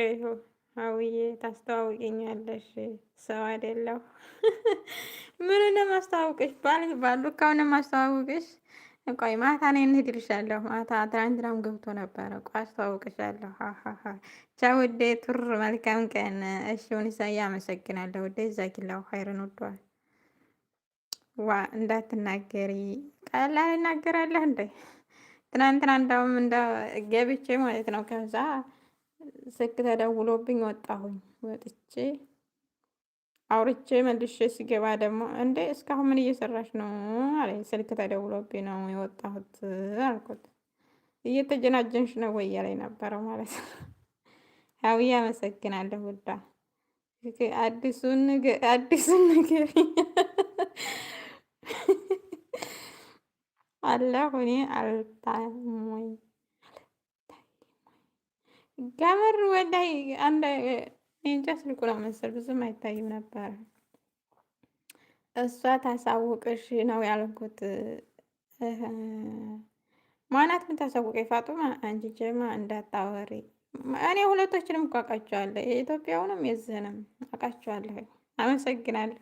ይኸው ሀውዬ ታስተዋውቂኛለሽ? ሰው አይደለሁ። ምን እንደማስተዋውቅሽ ባሉካውን ማስተዋውቅሽ። ቆይ ማታ እኔ እንሂድልሻለሁ። ማታ ትናንትናም ገብቶ ነበረ። ቆይ አስተዋውቅሻለሁ። ሀሀሀ ቻው ውዴ፣ ቱር መልካም ቀን። እሺ ወንሳዬ አመሰግናለሁ ውዴ። ዛኪላው ኸይርን ወዷል። ዋ እንዳትናገሪ፣ ቀላል እናገራለሁ እንዴ? ትናንትና እንዳውም እንደ ገብቼ ማለት ነው። ከዛ ስልክ ተደውሎብኝ ወጣሁኝ። ወጥቼ አውርቼ መልሼ ሲገባ ደግሞ እንዴ እስካሁን ምን እየሰራሽ ነው አለኝ። ስልክ ተደውሎብኝ ነው የወጣሁት አልኩት። እየተጀናጀንሽ ነው ወይ እያለኝ ነበረው ማለት ነው። ሀዊዬ አመሰግናለሁ ውዳ። አዲሱን ነገር አለሁ እኔ አልታሞኝ ገመር ወላይ አንድ እንጃ ስልኩ ነው መሰል ብዙም አይታይም ነበር። እሷ ታሳውቅሽ ነው ያልኩት። ማናት ምን ታሳውቀኝ? ፋጡማ አንቺ ጀማ እንዳታወሪ። እኔ ሁለቶችንም እኮ አውቃቸዋለሁ፣ የኢትዮጵያውንም የዝንም አውቃቸዋለሁ። አመሰግናለሁ።